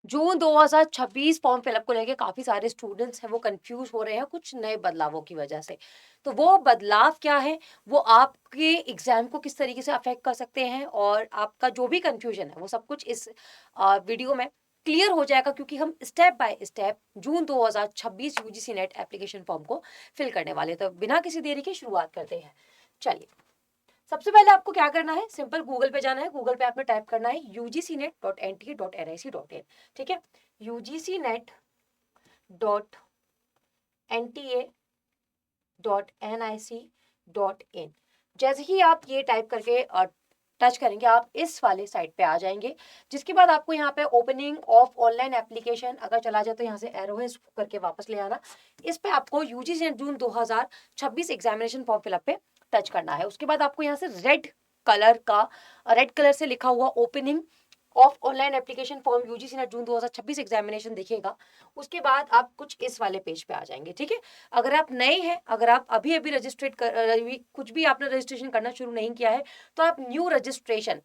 जून 2026 form fill up को लेके काफी सारे स्टूडेंट्स हैं वो कंफ्यूज हो रहे हैं कुछ नए बदलावों की वजह से। तो वो बदलाव क्या है, वो आपके एग्जाम को किस तरीके से अफेक्ट कर सकते हैं, और आपका जो भी कंफ्यूजन है वो सब कुछ इस वीडियो में क्लियर हो जाएगा, क्योंकि हम step by step June 2026 UGC net application form को फिल करने वाले हैं। तो बिना किसी देरी के शुरुआत करते हैं। चलिए, सबसे पहले आपको क्या करना है, सिंपल गूगल पे जाना है। गूगल पे आपने टाइप करना है ugcnet.nta.nic.in। ठीक है, ugcnet.nta.nic.in। जैसे ही आप ये टाइप करके टच करेंगे, आप इस वाले साइट पे आ जाएंगे, जिसके बाद आपको यहाँ पे ओपनिंग ऑफ ऑनलाइन एप्लीकेशन अगर चला जाए तो यहाँ से एरो है, इसको करके वापस ले आना। इस पे आपको यूजीसी जून 2026 एग्जामिनेशन फॉर्म फिलअप पे टच करना है। उसके बाद आपको यहाँ से रेड कलर से लिखा हुआ opening of online application form UGC net June 2026 examination दिखेगा। उसके बाद आप कुछ इस वाले पेज पे आ जाएंगे। ठीक है, अगर आप नए हैं, अगर आप अभी अभी रजिस्ट्रेट कुछ भी आपने रजिस्ट्रेशन करना शुरू नहीं किया है, तो आप न्यू रजिस्ट्रेशन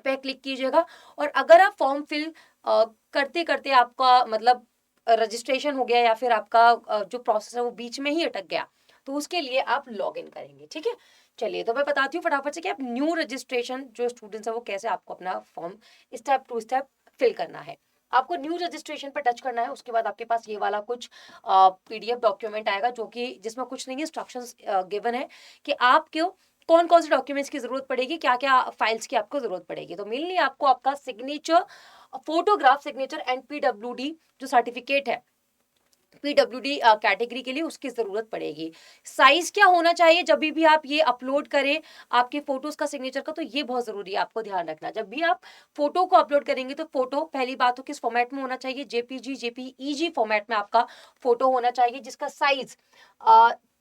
पे क्लिक कीजिएगा। और अगर आप फॉर्म फिल करते करते आपका मतलब रजिस्ट्रेशन हो गया, या फिर आपका जो प्रोसेस है वो बीच में ही अटक गया, तो उसके लिए आप लॉग इन करेंगे। ठीक है, चलिए तो मैं बताती हूँ फटाफट से कि आप न्यू रजिस्ट्रेशन जो स्टूडेंट्स है वो कैसे आपको अपना form step to step fill करना है। आपको न्यू रजिस्ट्रेशन पर टच करना है। उसके बाद आपके पास ये वाला कुछ पीडीएफ डॉक्यूमेंट आएगा, जो कि जिसमें कुछ नहीं, इंस्ट्रक्शंस गिवन है कि आपको कौन कौन से डॉक्यूमेंट्स की जरूरत पड़ेगी, क्या क्या फाइल्स की आपको जरूरत पड़ेगी। तो मेनली आपको आपका signature, photograph signature and PWD जो सर्टिफिकेट है पीडब्ल्यूडी कैटेगरी के लिए, उसकी जरूरत पड़ेगी। साइज क्या होना चाहिए जब भी आप ये अपलोड करें आपके फोटोज का, सिग्नेचर का, तो ये बहुत जरूरी है, आपको ध्यान रखना। जब भी आप फोटो को अपलोड करेंगे तो फोटो पहली बात तो किस फॉर्मेट में होना चाहिए, जेपीजी जेपीईजी फॉर्मेट में आपका फोटो होना चाहिए, जिसका साइज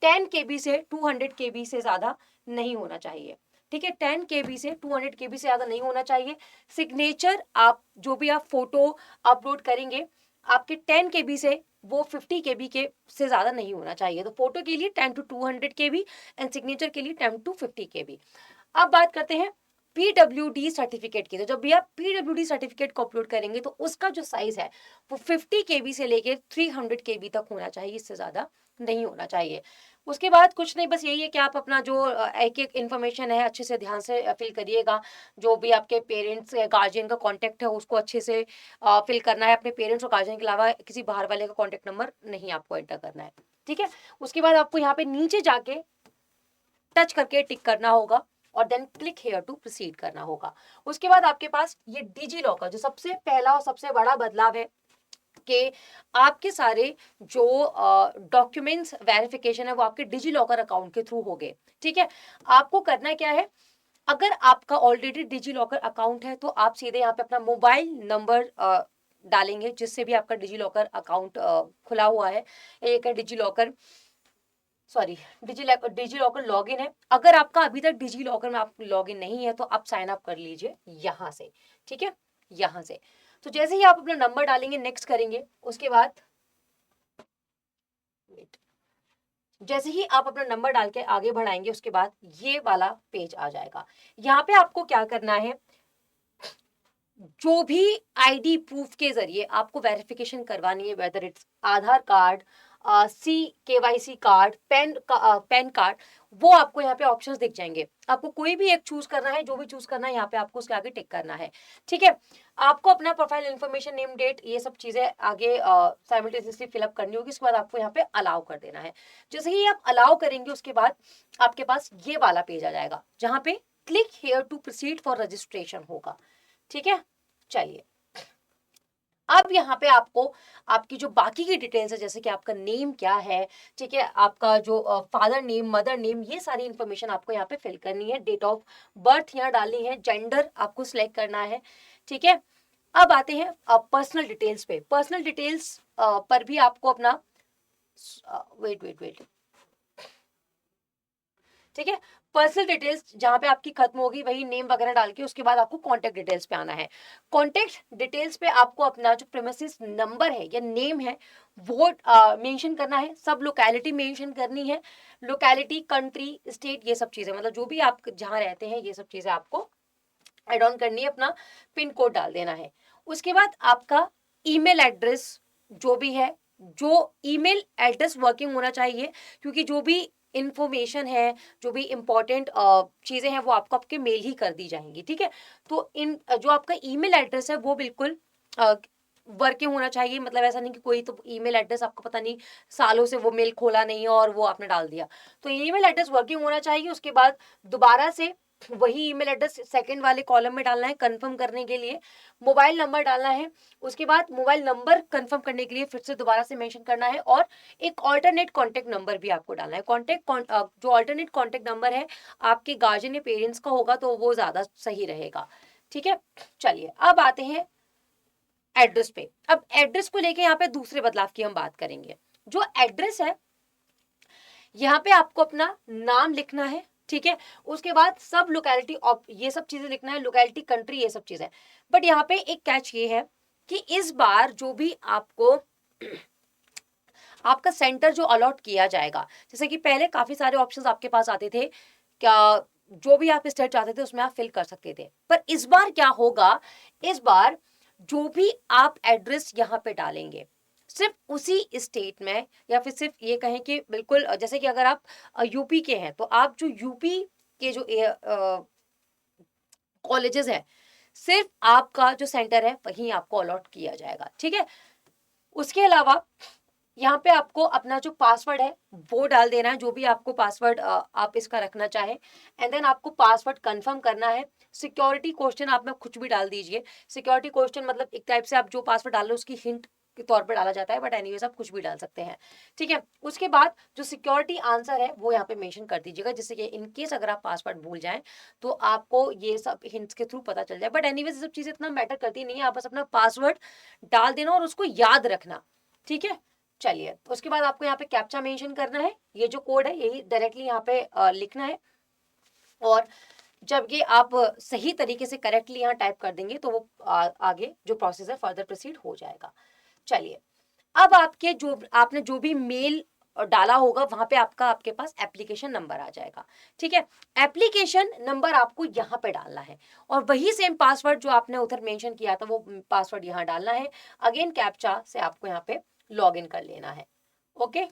10 KB से 200 KB से ज्यादा नहीं होना चाहिए। ठीक है, 10 KB से 200 KB से ज्यादा नहीं होना चाहिए। सिग्नेचर आप जो भी आप फोटो अपलोड करेंगे, आपके 10 KB से वो 50 KB के से ज्यादा नहीं होना चाहिए। तो फोटो के लिए 10 to 200 KB एंड सिग्नेचर के लिए 10 to 50 KB। अब बात करते हैं पीडब्ल्यूडी सर्टिफिकेट की। तो जब भी आप पीडब्ल्यूडी सर्टिफिकेट को अपलोड करेंगे तो उसका जो साइज है वो 50 KB से लेके 300 KB तक होना चाहिए, इससे ज्यादा नहीं होना चाहिए। उसके बाद कुछ नहीं, बस यही है कि आप अपना जो एक एक इन्फॉर्मेशन है अच्छे से ध्यान से फिल करिएगा। जो भी आपके पेरेंट्स या गार्जियन का कॉन्टेक्ट है उसको अच्छे से फिल करना है। अपने पेरेंट्स और गार्जियन के अलावा किसी बाहर वाले का कॉन्टेक्ट नंबर नहीं आपको एंटर करना है। ठीक है, उसके बाद आपको यहाँ पे नीचे जाके टच करके टिक करना होगा और then click here to proceed करना होगा। उसके बाद आपके पास ये डिजी लॉकर, जो सबसे पहला और सबसे बड़ा बदलाव है कि आपके सारे जो डॉक्यूमेंट्स वेरिफिकेशन है वो आपके डिजी लॉकर अकाउंट के थ्रू हो गए। ठीक है, आपको करना क्या है, अगर आपका ऑलरेडी डिजी लॉकर अकाउंट है तो आप सीधे यहाँ पे अपना मोबाइल नंबर डालेंगे, जिससे भी आपका डिजी लॉकर अकाउंट खुला हुआ है। एक है DigiLocker, sorry, DigiLocker log in है। अगर आपका अभी तक डिजी लॉकर में आप लॉग इन नहीं है तो आप साइन अप कर लीजिए यहाँ से। ठीक है, यहाँ से। तो जैसे ही आप अपना नंबर डालेंगे, नेक्स्ट करेंगे, उसके बाद जैसे ही आप अपना नंबर डाल के आगे बढ़ाएंगे, उसके बाद ये वाला पेज आ जाएगा। यहाँ पे आपको क्या करना है, जो भी आईडी प्रूफ के जरिए आपको वेरिफिकेशन करवानी है, whether it's Aadhaar card, C KYC card, PAN card, वो आपको यहाँ पे ऑप्शंस दिख जाएंगे। आपको कोई भी एक चूज करना है, जो भी चूज करना है यहाँ पे आपको उसके आगे टिक करना है। ठीक है, आपको अपना प्रोफाइल इन्फॉर्मेशन, नेम, डेट, ये सब चीजें आगे साइमल्टेनियसली फिलअप करनी होगी। उसके बाद आपको यहाँ पे अलाउ कर देना है। जैसे ही आप अलाउ करेंगे, उसके बाद आपके पास ये वाला पेज आ जाएगा जहाँ पे click here to proceed for registration होगा। ठीक है, चलिए अब यहाँ पे आपको आपकी जो बाकी की डिटेल्स है, जैसे कि आपका नेम क्या है, ठीक है, आपका जो फादर नेम, मदर नेम, ये सारी इंफॉर्मेशन आपको यहाँ पे फिल करनी है। डेट ऑफ बर्थ यहाँ डालनी है, जेंडर आपको सिलेक्ट करना है। ठीक है, अब आते हैं पर्सनल डिटेल्स पे। पर्सनल डिटेल्स पर भी आपको अपना वेट वेट वेट ठीक है, पर्सनल डिटेल्स जहां पे आपकी खत्म होगी वही नेम वगैरह डाल के उसके बाद आपको कॉन्टेक्ट डिटेल्स पे आना है। कॉन्टेक्ट डिटेल्स पे आपको अपना जो प्रीमिसेस नंबर है या नेम है वो मेंशन करना है। सब लोकेलिटी मेंशन करनी है, लोकेलिटी, कंट्री, स्टेट, ये सब चीजें, मतलब जो भी आप जहाँ रहते हैं ये सब चीजें आपको एड ऑन करनी है। अपना पिन कोड डाल देना है। उसके बाद आपका ईमेल एड्रेस जो भी है, जो ईमेल एड्रेस वर्किंग होना चाहिए, क्योंकि जो भी इंफॉर्मेशन है, जो भी इंपॉर्टेंट चीज़ें हैं वो आपको आपके मेल ही कर दी जाएंगी, ठीक है। तो इन जो आपका ईमेल एड्रेस है वो बिल्कुल वर्किंग होना चाहिए, मतलब ऐसा नहीं कि कोई तो ईमेल एड्रेस आपको पता नहीं सालों से वो मेल खोला नहीं है और वो आपने डाल दिया। तो ईमेल एड्रेस वर्किंग होना चाहिए। उसके बाद दोबारा से वही ईमेल एड्रेस सेकंड वाले कॉलम में डालना है कंफर्म करने के लिए। मोबाइल नंबर डालना है, उसके बाद मोबाइल नंबर कंफर्म करने के लिए फिर से दोबारा से मेंशन करना है, और एक ऑल्टरनेट कॉन्टैक्ट नंबर भी आपको डालना है। जो ऑल्टरनेट कॉन्टैक्ट नंबर है आपके गार्जियन या पेरेंट्स का होगा तो वो ज्यादा सही रहेगा, ठीक है। चलिए अब आते हैं एड्रेस पे। अब एड्रेस को लेके यहाँ पे दूसरे बदलाव की हम बात करेंगे। जो एड्रेस है यहाँ पे आपको अपना नाम लिखना है, ठीक है। उसके बाद सब लोकेलिटी ये सब चीजें लिखना है, लोकेलिटी, कंट्री, ये सब चीजें। बट यहाँ पे एक कैच ये है कि इस बार जो भी आपको आपका सेंटर जो अलॉट किया जाएगा, जैसे कि पहले काफी सारे ऑप्शंस आपके पास आते थे, क्या जो भी आप स्टेट चाहते थे उसमें आप फिल कर सकते थे। पर इस बार क्या होगा, इस बार जो भी आप एड्रेस यहाँ पे डालेंगे सिर्फ उसी स्टेट में, या फिर सिर्फ ये कहें कि बिल्कुल जैसे कि अगर आप यूपी के हैं तो आप जो यूपी के जो कॉलेजेस हैं सिर्फ आपका जो सेंटर है वहीं आपको अलॉट किया जाएगा, ठीक है। उसके अलावा यहाँ पे आपको अपना जो पासवर्ड है वो डाल देना है, जो भी आपको पासवर्ड आप इसका रखना चाहे, एंड देन आपको पासवर्ड कंफर्म करना है। सिक्योरिटी क्वेश्चन आप में कुछ भी डाल दीजिए। सिक्योरिटी क्वेश्चन मतलब एक टाइप से आप जो पासवर्ड डाल रहे हो उसकी हिंट के तौर पर डाला जाता है, बट एनीवेज आप कुछ भी डाल सकते हैं, ठीक है। उसके बाद जो सिक्योरिटी आंसर है वो यहाँ पे मेंशन कर दीजिएगा, जिससे कि इन केस अगर आप पासवर्ड भूल जाएं तो आपको ये सब हिंट्स के थ्रू पता चल जाए। बट एनीवेज ये सब चीजें इतना मैटर करती नहीं है, आप बस अपना पासवर्ड डाल देना और उसको याद रखना, ठीक है। चलिए उसके बाद आपको यहाँ पे कैप्चा मेंशन करना है, ये जो कोड है यही डायरेक्टली यहाँ पे लिखना है, और जब ये आप सही तरीके से करेक्टली यहाँ टाइप कर देंगे तो वो आगे जो प्रोसेस है फर्दर प्रोसीड हो जाएगा। चलिए अब आपके जो आपने जो भी मेल डाला होगा वहां पे आपके पास एप्लीकेशन नंबर आ जाएगा, ठीक है। एप्लीकेशन नंबर आपको यहाँ पे डालना है, और वही सेम पासवर्ड जो आपने उधर मेंशन किया था वो पासवर्ड यहाँ डालना है। अगेन कैप्चा से आपको यहाँ पे लॉग इन कर लेना है, ओके।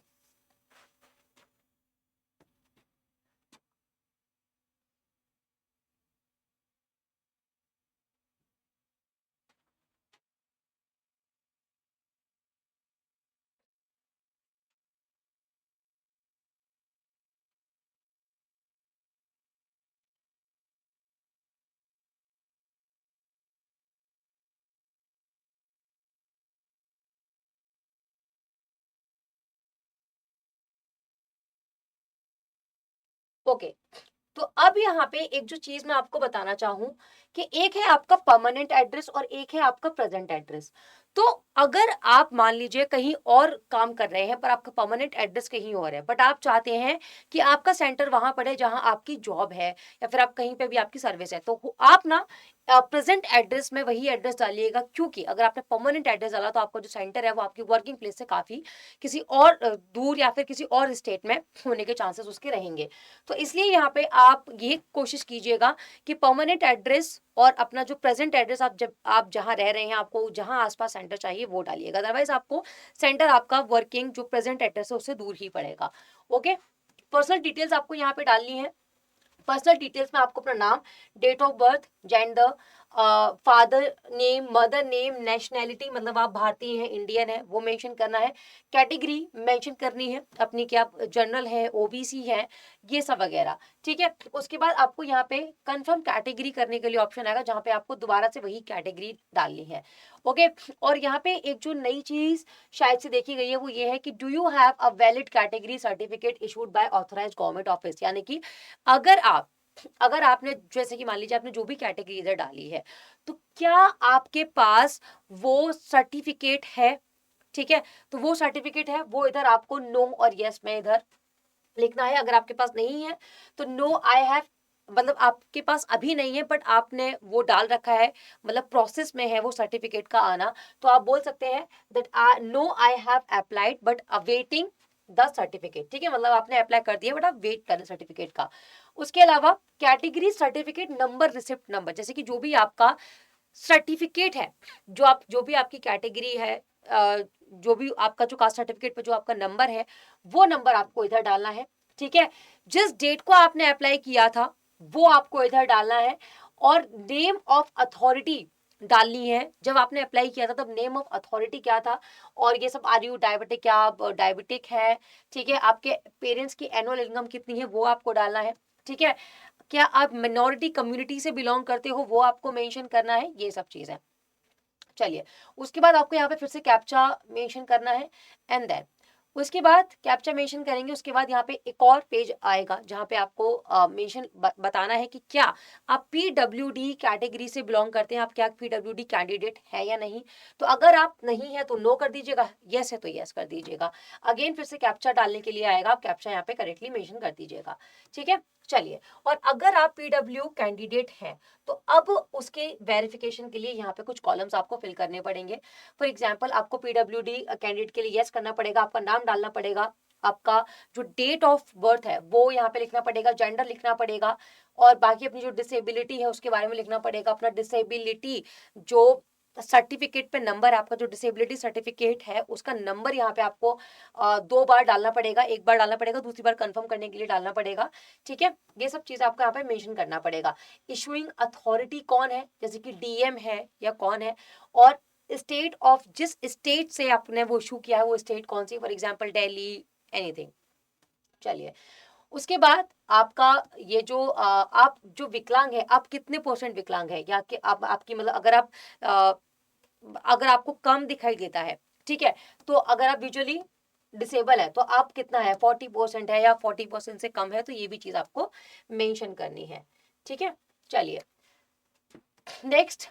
ओके तो अब यहाँ पे एक जो चीज मैं आपको बताना चाहूँ कि एक है आपका परमानेंट एड्रेस और एक है आपका प्रेजेंट एड्रेस। तो अगर आप मान लीजिए कहीं और काम कर रहे हैं पर आपका परमानेंट एड्रेस कहीं और है, बट आप चाहते हैं कि आपका सेंटर वहां पड़े जहां आपकी जॉब है या फिर आप कहीं पे भी आपकी सर्विस है, तो आप ना प्रेजेंट एड्रेस में वही एड्रेस डालिएगा, क्योंकि अगर आपने परमानेंट एड्रेस डाला तो आपका जो सेंटर है वो आपकी वर्किंग प्लेस से काफी किसी और दूर या फिर किसी और स्टेट में होने के चांसेस उसके रहेंगे। तो इसलिए यहाँ पे आप ये कोशिश कीजिएगा कि परमानेंट एड्रेस और अपना जो प्रेजेंट एड्रेस आप जब आप जहाँ रह रहे हैं आपको जहाँ आसपास सेंटर चाहिए वो डालिएगा, अदरवाइज आपको सेंटर आपका वर्किंग जो प्रेजेंट एड्रेस है उससे दूर ही पड़ेगा, ओके। पर्सनल डिटेल्स आपको यहाँ पे डालनी है। पर्सनल डिटेल्स में आपको अपना नाम, date of birth, gender, father name, mother name, nationality मतलब आप भारतीय हैं, इंडियन है, वो मेंशन करना है। कैटेगरी मेंशन करनी है अपनी कि आप जनरल है, ओबीसी है, ये सब वगैरह, ठीक है। उसके बाद आपको यहाँ पे कंफर्म कैटेगरी करने के लिए ऑप्शन आएगा जहाँ पे आपको दोबारा से वही कैटेगरी डालनी है, ओके। और यहाँ पे एक जो नई चीज शायद से देखी गई है वो ये है कि do you have a valid category certificate issued by authorised government office, यानी कि अगर आपने जैसे कि मान लीजिए आपने जो भी कैटेगरी इधर डाली है तो क्या आपके पास वो सर्टिफिकेट है, ठीक है। तो वो सर्टिफिकेट है वो इधर आपको नो और यस में इधर लिखना है। अगर आपके पास नहीं है तो नो आई हैव, मतलब आपके पास अभी नहीं है बट आपने वो डाल रखा है, मतलब प्रोसेस में है वो सर्टिफिकेट का आना, तो आप बोल सकते हैं that no I have applied but awaiting the certificate, ठीक है। मतलब आपने अप्लाई कर दिया बट आप वेट करें सर्टिफिकेट का। उसके अलावा category certificate number receipt number, जैसे कि जो भी आपका सर्टिफिकेट है, जो भी आपकी कैटेगरी है, जो भी आपका जो कास्ट सर्टिफिकेट पे जो आपका नंबर है, वो नंबर आपको इधर डालना है। ठीक है, जिस डेट को आपने अप्लाई किया था वो आपको इधर डालना है, और नेम ऑफ अथॉरिटी डालनी है। जब आपने अप्लाई किया था तब नेम ऑफ अथॉरिटी क्या था, और ये सब, आर यू डायबिटिक, क्या आप डायबिटिक है, ठीक है, आपके पेरेंट्स की एनुअल इनकम कितनी है वो आपको डालना है। ठीक है, क्या आप मिनॉरिटी कम्युनिटी से बिलोंग करते हो वो आपको मेंशन करना है, ये सब चीजें। चलिए, उसके बाद आपको यहाँ पे फिर से कैप्चा मेंशन करना है, एंड देन उसके बाद कैप्चा मेंशन करेंगे, उसके बाद यहाँ पे एक और पेज आएगा जहाँ पे आपको मेंशन बताना है कि क्या आप पीडब्ल्यूडी कैटेगरी से बिलोंग करते हैं, आप क्या पीडब्ल्यूडी कैंडिडेट है या नहीं। तो अगर आप नहीं है तो नो कर दीजिएगा, यस है तो यस कर दीजिएगा। अगेन फिर से कैप्चा डालने के लिए आएगा, आप कैप्चा यहाँ पे करेक्टली मेंशन कर दीजिएगा। ठीक है, चलिए, और अगर आप पीडब्ल्यू कैंडिडेट हैं तो अब उसके वेरिफिकेशन के लिए यहाँ पे कुछ कॉलम्स आपको फिल करने पड़ेंगे। फॉर एग्जांपल, आपको पीडब्ल्यूडी कैंडिडेट के लिए यस करना पड़ेगा, आपका नाम डालना पड़ेगा, आपका जो डेट ऑफ बर्थ है वो यहाँ पे लिखना पड़ेगा, जेंडर लिखना पड़ेगा, और बाकी अपनी जो डिसेबिलिटी है उसके बारे में लिखना पड़ेगा, अपना डिसेबिलिटी जो सर्टिफिकेट पे नंबर, आपका जो डिसेबिलिटी सर्टिफिकेट है उसका नंबर यहाँ पे आपको 2 बार डालना पड़ेगा, एक बार डालना पड़ेगा, दूसरी बार कंफर्म करने के लिए डालना पड़ेगा। ठीक है, ये सब चीज आपको यहाँ पे मेंशन करना पड़ेगा। इशुइंग अथॉरिटी कौन है, जैसे कि डीएम है या कौन है, और स्टेट ऑफ, जिस स्टेट से आपने वो इशू किया है वो स्टेट कौन सी, फॉर एग्जाम्पल दिल्ली, एनीथिंग। चलिए, उसके बाद आपका ये जो आप जो विकलांग है, आप कितने परसेंट विकलांग है, या कि आप आपकी मतलब अगर आपको कम दिखाई देता है, ठीक है, तो अगर आप विजुअली डिसेबल है तो आप कितना है, 40% है या 40% से कम है, तो ये भी चीज आपको मेंशन करनी है। ठीक है, चलिए नेक्स्ट,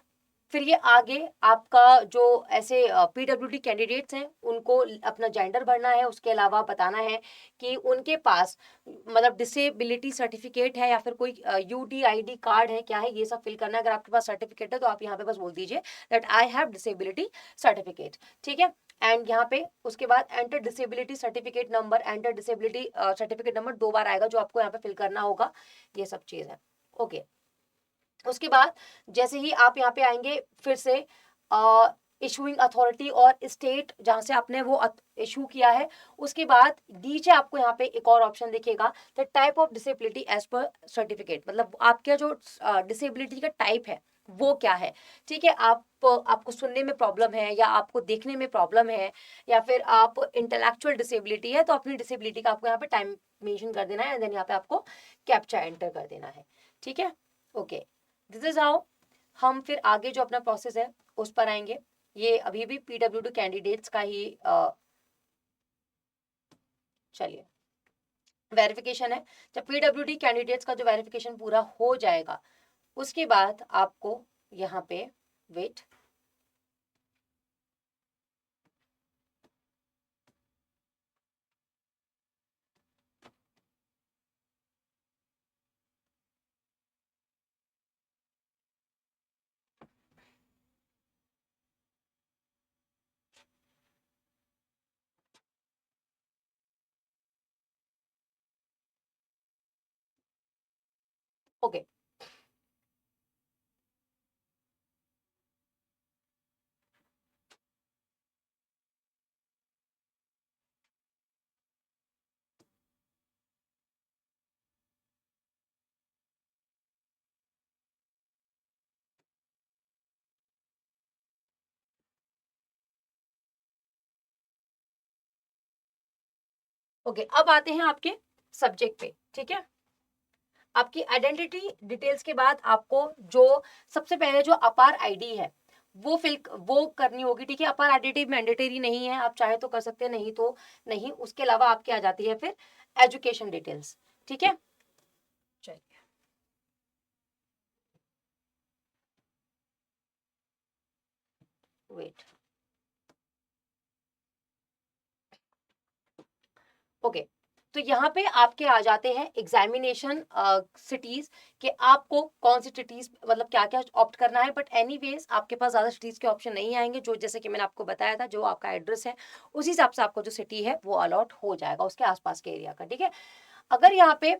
फिर ये आगे आपका जो ऐसे पीडब्ल्यूडी कैंडिडेट्स हैं उनको अपना जेंडर भरना है, उसके अलावा बताना है कि उनके पास मतलब डिसेबिलिटी सर्टिफिकेट है या फिर कोई यूडीआईडी कार्ड है, क्या है, ये सब फिल करना है। अगर आपके पास सर्टिफिकेट है तो आप यहाँ पे बस बोल दीजिए that I have disability certificate. ठीक है, एंड यहाँ पे उसके बाद enter disability certificate number, enter disability certificate number 2 बार आएगा जो आपको यहाँ पे फिल करना होगा, ये सब चीज है। ओके, उसके बाद जैसे ही आप यहाँ पे आएंगे, फिर से इशूइंग अथॉरिटी और स्टेट जहां से आपने वो इशू किया है, उसके बाद नीचे आपको यहाँ पे एक और ऑप्शन दिखेगा, the type of disability as per certificate, मतलब आपका जो डिसेबिलिटी का टाइप है वो क्या है। ठीक है, आपको सुनने में प्रॉब्लम है, या आपको देखने में प्रॉब्लम है, या फिर आप इंटेलेक्चुअल डिसेबिलिटी है, तो अपनी डिसेबिलिटी का आपको यहाँ पे टाइम मेंशन कर देना है, देन यहाँ पे आपको कैप्चा एंटर कर देना है। ठीक है, ओके, दिस इज हाउ हम फिर आगे जो अपना प्रोसेस है उस पर आएंगे। ये अभी भी पीडब्ल्यूडी कैंडिडेट्स का ही चलिए वेरिफिकेशन है। जब पीडब्ल्यूडी कैंडिडेट्स का जो वेरिफिकेशन पूरा हो जाएगा उसके बाद आपको यहाँ पे वेट, ओके, ओके, अब आते हैं आपके सब्जेक्ट पे। ठीक है, आपकी आइडेंटिटी डिटेल्स के बाद आपको जो सबसे पहले जो अपार आईडी है वो करनी होगी। ठीक है, अपार आईडेंटिटी मैंडेटरी नहीं है, आप चाहे तो कर सकते हैं, नहीं तो नहीं। उसके अलावा आपके आ जाती है फिर एजुकेशन डिटेल्स। ठीक है, चलिए वेट, ओके, तो यहाँ पे आपके आ जाते हैं एग्जामिनेशन सिटीज कि आपको कौन सी सिटीज मतलब क्या क्या ऑप्ट करना है। बट एनीवेज आपके पास ज्यादा सिटीज के ऑप्शन नहीं आएंगे, जो जैसे कि मैंने आपको बताया था, जो आपका एड्रेस है उसी हिसाब से आपको जो सिटी है वो अलॉट हो जाएगा उसके आसपास के एरिया का। ठीक है, अगर यहाँ पे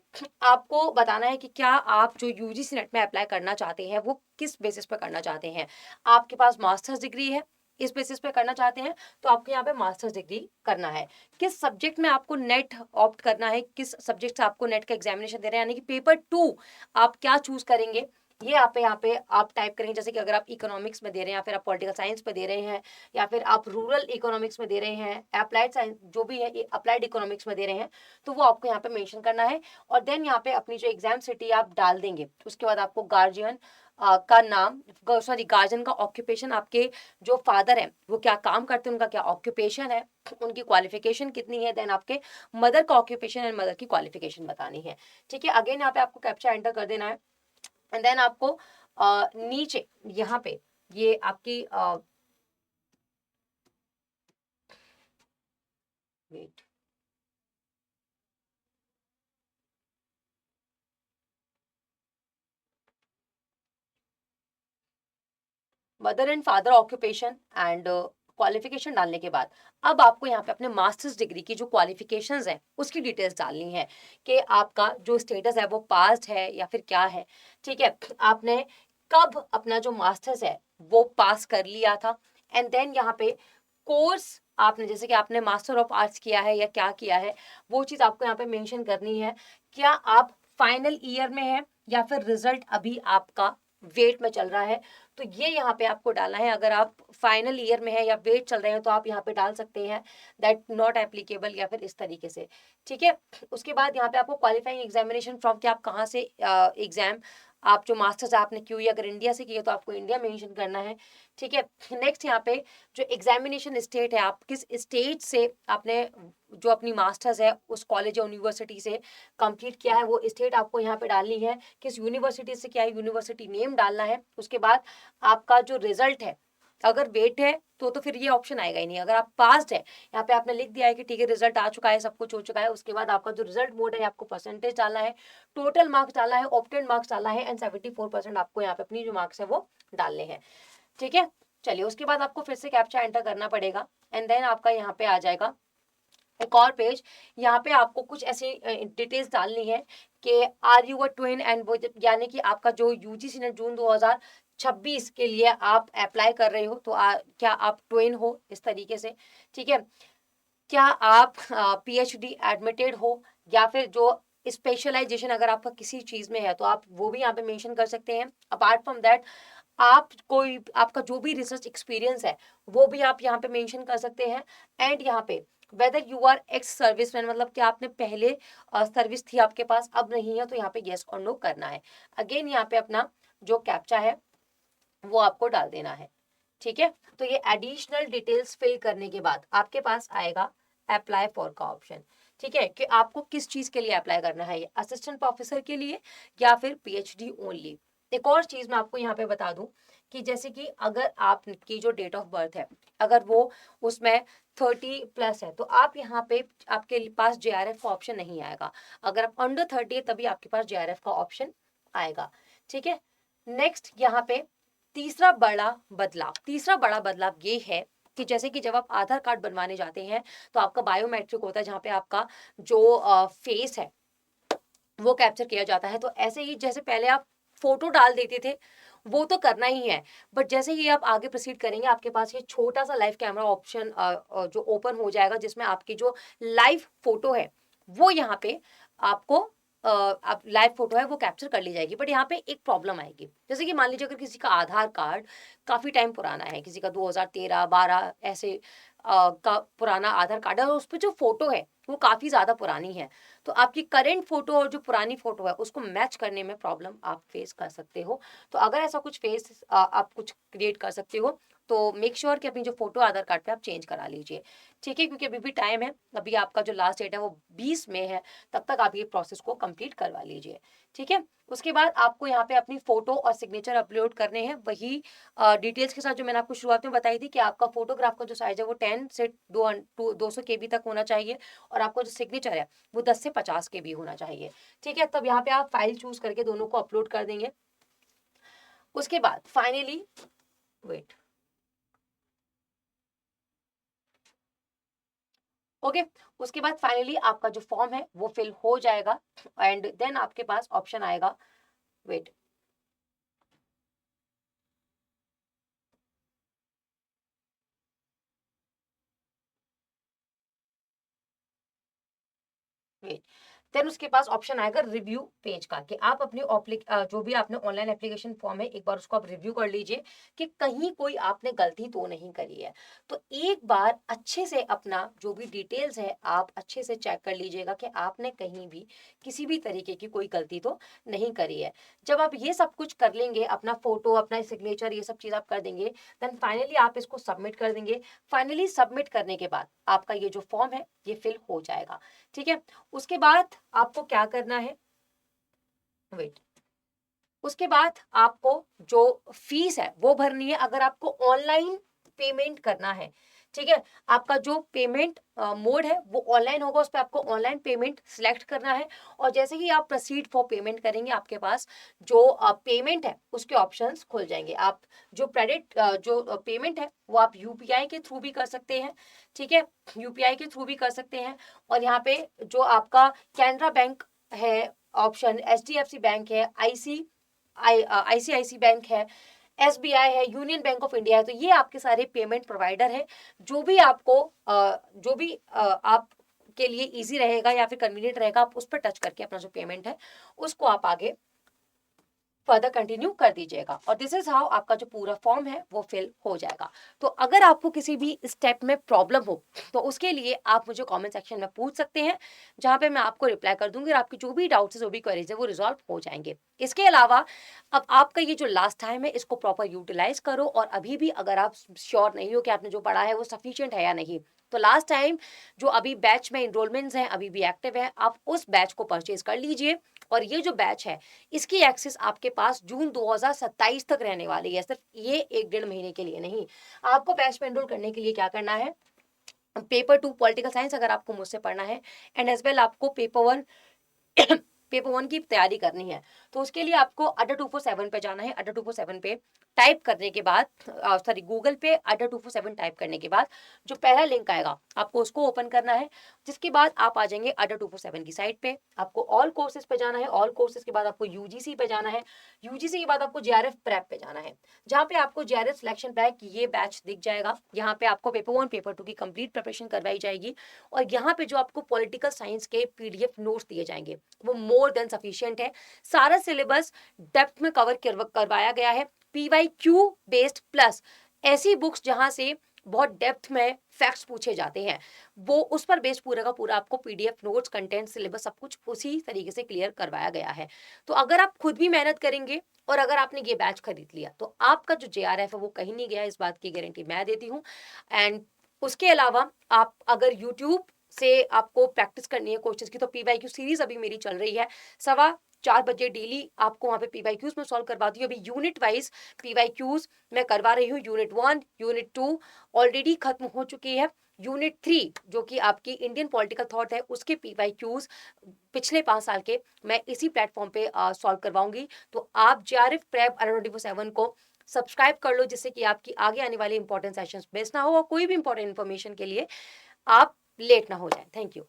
आपको बताना है कि क्या आप जो यूजीसी नेट में अप्लाई करना चाहते हैं वो किस बेसिस पे करना चाहते हैं, आपके पास मास्टर्स डिग्री है, इस बेसिस पे करना चाहते हैं तो आपको यहाँ पे मास्टर्स डिग्री करना है। किस सब्जेक्ट में आपको नेट ऑप्ट करना है, किस सब्जेक्ट से आपको नेट का एग्जामिनेशन दे रहे हैं, यानी कि पेपर 2 आप क्या चूज करेंगे, ये आप यहाँ पे आप टाइप करेंगे। जैसे कि अगर आप इकोनॉमिक्स में दे रहे हैं या फिर आप पॉलिटिकल साइंस में दे रहे हैं या फिर आप रूरल इकोनॉमिक्स में दे रहे हैं, अप्लाइड साइंस जो भी है अप्लाइड इकोनॉमिक्स में दे रहे हैं, तो वो आपको यहाँ पे मेंशन करना है। और देन यहाँ पे अपनी जो एग्जाम सिटी आप डाल देंगे, उसके बाद आपको गार्जियन का नाम, सॉरी गार्जियन का ऑक्यूपेशन, आपके जो फादर है वो क्या काम करते हैं, उनका क्या ऑक्यूपेशन है, उनकी क्वालिफिकेशन कितनी है, देन आपके मदर का ऑक्यूपेशन एंड मदर की क्वालिफिकेशन बतानी है। ठीक है, अगेन यहाँ पे आपको कैप्चा एंटर कर देना है एंड देन आपको नीचे यहाँ पे ये आपकी weight mother and father occupation and qualification डालने के बाद अब आपको यहाँ पे अपने मास्टर्स डिग्री की जो क्वालिफिकेशंस है उसकी डिटेल्स डालनी है कि आपका जो स्टेटस है वो पास्ड है या फिर क्या है। ठीक है, आपने कब अपना जो मास्टर्स है वो पास कर लिया था एंड देन यहाँ पे कोर्स आपने, जैसे कि आपने मास्टर ऑफ आर्ट्स किया है या क्या किया है, वो चीज़ आपको यहाँ पे मेंशन करनी है। क्या आप फाइनल ईयर में है या फिर रिजल्ट अभी आपका वेट में चल रहा है, तो ये यहाँ पे आपको डालना है। अगर आप फाइनल ईयर में है या वेट चल रहे हैं तो आप यहाँ पे डाल सकते हैं दैट नॉट एप्लीकेबल या फिर इस तरीके से। ठीक है, उसके बाद यहाँ पे आपको क्वालिफाइंग एग्जामिनेशन फ्रॉम कि आप कहाँ से एग्जाम, आप जो मास्टर्स आपने की, अगर इंडिया से किए तो आपको इंडिया मेंशन करना है। ठीक है, नेक्स्ट यहाँ पे जो एग्जामिनेशन स्टेट है, आप किस स्टेट से आपने जो अपनी मास्टर्स है उस कॉलेज या यूनिवर्सिटी से कंप्लीट किया है वो स्टेट आपको यहाँ पे डालनी है। किस यूनिवर्सिटी से किया है यूनिवर्सिटी नेम डालना है। उसके बाद आपका जो रिजल्ट है, अगर वेट है तो फिर ये ऑप्शन आएगा ही नहीं। अगर आप पास्ड है, यहाँ पे आपने लिख दिया है कि ठीक है रिजल्ट आ चुका है, सब कुछ हो चुका है, उसके बाद आपका जो रिजल्ट मोड है आपको परसेंटेज डालना है, टोटल मार्क्स डालना है, ऑप्टेड मार्क्स डालना है एंड 74% आपको यहाँ पे अपनी जो मार्क्स है वो डालने हैं। ठीक है, चलिए उसके बाद आपको फिर से कैप्चा एंटर करना पड़ेगा एंड देन आपका यहाँ पे आ जाएगा एक और पेज। यहाँ पे आपको कुछ ऐसी डिटेल्स डालनी है कि are you a twin and वो, यानी कि आपका जो यूजीसी ने जून 2026 के लिए आप अप्लाई कर रहे हो तो क्या आप ट्विन हो, इस तरीके से। ठीक है, क्या आप पीएचडी एडमिटेड हो या फिर जो स्पेशलाइजेशन अगर आपका किसी चीज में है तो आप वो भी यहाँ पे मेंशन कर सकते हैं। अपार्ट फ्रॉम दैट आप कोई आपका जो भी रिसर्च एक्सपीरियंस है वो भी आप यहाँ पे मेंशन कर सकते हैं। एंड यहाँ पे whether you are ex serviceman, मतलब कि आपने पहले सर्विस थी आपके पास अब नहीं है, तो यहाँ पे येस और नो करना है। अगेन यहाँ पे अपना जो कैप्चा है वो आपको डाल देना है। ठीक है, तो ये एडिशनल डिटेल्स फिल करने के बाद आपके पास आएगा अप्लाई फॉर का ऑप्शन। ठीक है, कि आपको किस चीज के लिए अप्लाई करना है, ये असिस्टेंट प्रोफेसर के लिए या फिर पीएचडी ओनली। एक और चीज मैं आपको यहाँ पे बता दूं कि जैसे कि अगर आपकी जो डेट ऑफ बर्थ है अगर वो उसमें 30+ है तो आप यहाँ पे आपके पास जेआरएफ का ऑप्शन नहीं आएगा। अगर आप अंडर 30 है तभी आपके पास जेआरएफ का ऑप्शन आएगा। ठीक है, नेक्स्ट यहाँ पे तीसरा बड़ा बदलाव ये है कि जैसे कि जब आप आधार कार्ड बनवाने जाते हैं तो आपका बायोमेट्रिक होता है जहाँ पे आपका जो फेस है वो कैप्चर किया जाता है। तो ऐसे ही जैसे पहले आप फोटो डाल देते थे वो तो करना ही है, बट जैसे ही आप आगे प्रोसीड करेंगे आपके पास ये छोटा सा लाइव कैमरा ऑप्शन जो ओपन हो जाएगा जिसमें आपकी जो लाइव फोटो है वो यहाँ पे आपको आप लाइव फोटो है वो कैप्चर कर ली जाएगी। बट यहाँ पे एक प्रॉब्लम आएगी, जैसे कि मान लीजिए अगर किसी का आधार कार्ड काफी टाइम पुराना है, किसी का 2013-12 ऐसे का पुराना आधार कार्ड है और उस पर जो फोटो है वो काफी ज्यादा पुरानी है, तो आपकी करंट फोटो और जो पुरानी फोटो है उसको मैच करने में प्रॉब्लम आप फेस कर सकते हो। तो अगर ऐसा कुछ आप कुछ क्रिएट कर सकते हो तो मेक श्योर कि अपनी जो फोटो आधार कार्ड पे आप चेंज करा लीजिए। ठीक है, क्योंकि अभी भी टाइम है, अभी आपका जो लास्ट डेट है वो 20 मई है, तब तक आप ये प्रोसेस को कंप्लीट करवा लीजिए। ठीक है, उसके बाद आपको यहाँ पे अपनी फोटो और सिग्नेचर अपलोड करने हैं वही डिटेल्स के साथ जो मैंने आपको शुरुआत में बताई थी कि आपका फोटोग्राफ का जो साइज है वो 10 से 200 KB तक होना चाहिए और आपका जो सिग्नेचर है वो 10 से 50 KB होना चाहिए। ठीक है, तब यहाँ पे आप फाइल चूज करके दोनों को अपलोड कर देंगे। उसके बाद फाइनली वेट ओके। उसके बाद फाइनली आपका जो फॉर्म है वो फिल हो जाएगा एंड देन आपके पास ऑप्शन आएगा, वेट, वेट, देन उसके पास ऑप्शन आएगा रिव्यू पेज का, कि आप अपनी जो भी आपने ऑनलाइन एप्लीकेशन फॉर्म है एक बार उसको आप रिव्यू कर लीजिए कि कहीं कोई आपने गलती तो नहीं करी है। तो एक बार अच्छे से अपना जो भी डिटेल्स है आप अच्छे से चेक कर लीजिएगा कि आपने कहीं भी किसी भी तरीके की कोई गलती तो नहीं करी है। जब आप ये सब कुछ कर लेंगे, अपना फोटो, अपना सिग्नेचर, ये सब चीज आप कर देंगे, देन फाइनली आप इसको सबमिट कर देंगे। फाइनली सबमिट करने के बाद आपका ये जो फॉर्म है ये फिल हो जाएगा। ठीक है। उसके बाद आपको क्या करना है, वेट, उसके बाद आपको जो फीस है वो भरनी है अगर आपको ऑनलाइन पेमेंट करना है। ठीक है। आपका जो पेमेंट मोड है वो ऑनलाइन होगा, उस पर आपको ऑनलाइन पेमेंट सिलेक्ट करना है। और जैसे ही आप प्रोसीड फॉर पेमेंट करेंगे आपके पास जो पेमेंट है उसके ऑप्शंस खुल जाएंगे। आप जो क्रेडिट जो पेमेंट है वो आप यूपीआई के थ्रू भी कर सकते हैं। ठीक है। यूपीआई के थ्रू भी कर सकते हैं। और यहाँ पे जो आपका कैनरा बैंक है ऑप्शन, एचडीएफसी बैंक है, आईसीआईसी बैंक है, एसबीआई है, यूनियन बैंक ऑफ इंडिया है, तो ये आपके सारे पेमेंट प्रोवाइडर है। जो भी आपको जो भी आप के लिए इजी रहेगा या फिर कन्वीनियंट रहेगा आप उस पर टच करके अपना जो पेमेंट है उसको आप आगे फर्दर कंटिन्यू कर दीजिएगा। और दिस इज हाउ आपका जो पूरा फॉर्म है वो फिल हो जाएगा। तो अगर आपको किसी भी स्टेप में प्रॉब्लम हो तो उसके लिए आप मुझे कमेंट सेक्शन में पूछ सकते हैं, जहां पे मैं आपको रिप्लाई कर दूंगी और आपकी जो भी डाउट्स है जो भी क्वेरीज है वो रिजॉल्व हो जाएंगे। इसके अलावा अब आपका ये जो लास्ट टाइम है इसको प्रॉपर यूटिलाइज करो, और अभी भी अगर आप श्योर नहीं हो कि आपने जो पढ़ा है वो सफिशियंट है या नहीं, तो लास्ट टाइम जो अभी बैच में इनरोलमेंट्स हैं अभी भी एक्टिव है, आप उस बैच को परचेज कर लीजिए। और ये जो बैच है इसकी एक्सेस आपके पास जून 2027 तक रहने वाली है, सिर्फ ये 1-1.5 महीने के लिए नहीं। आपको बैच में एनरोल करने के लिए क्या करना है, पेपर 2 पॉलिटिकल साइंस अगर आपको मुझसे पढ़ना है एंड एज वेल आपको पेपर 1 की तैयारी करनी है, तो उसके लिए आपको अड्डा 247 पे जाना है। अड्डा 247 पे टाइप करने के बाद, सॉरी, गूगल पे अड्डा 247 टाइप करने के बाद जो पहला लिंक आएगा आपको उसको ओपन करना है। जिसके बाद आप आ जाएंगे अड्डा 247 की साइट पे, आपको ऑल कोर्सेज पे जाना है। ऑल कोर्सेज के बाद आपको यूजीसी पे जाना है। यूजीसी के बाद आपको जेआरएफ प्रेप पे जाना है, जहाँ पे आपको जेआरएफ सिलेक्शन पैक ये बैच दिख जाएगा। यहाँ पे आपको पेपर 1 पेपर 2 की कंप्लीट प्रिपरेशन करवाई जाएगी। और यहाँ पे जो आपको पॉलिटिकल साइंस के पीडीएफ नोट्स दिए जाएंगे वो मोर देन सफिशिएंट है। सारा सिलेबस डेप्थ में कवर करवाया गया है, पीवाईक्यू बेस्ड प्लस ऐसी बुक्स जहां से बहुत डेप्थ में फैक्ट्स पूछे जाते हैं, वो उस पर बेस्ड पूरा का पूरा आपको पीडीएफ नोट्स, कंटेंट, सिलेबस सब कुछ उसी तरीके से क्लियर करवाया गया है। तो अगर आप खुद भी मेहनत करेंगे और अगर आपने ये बैच खरीद लिया तो आपका जो जेआरएफ है वो कहीं नहीं गया, इस बात की गारंटी मैं देती हूँ। एंड उसके अलावा आप अगर यूट्यूब से आपको प्रैक्टिस करनी है क्वेश्चंस की, तो पीवाईक्यू सीरीज अभी मेरी चल रही है, 4:15 डेली आपको वहां पे पीवाईक्यूज में सॉल्व करवाती हूँ। अभी यूनिट वाइज पीवाईक्यूज मैं करवा रही हूँ। यूनिट 1 यूनिट 2 ऑलरेडी खत्म हो चुकी है। यूनिट 3 जो कि आपकी इंडियन पॉलिटिकल थॉट है उसके पीवाईक्यूज पिछले 5 साल के मैं इसी प्लेटफॉर्म पे सॉल्व करवाऊंगी। तो आप जेआरएफ प्रेप अड्डा 247 को सब्सक्राइब कर लो, जिससे कि आपकी आगे आने वाली इंपॉर्टेंट सेशंस मिस ना हो और कोई भी इंपॉर्टेंट इन्फॉर्मेशन के लिए आप लेट ना हो जाए। Thank you.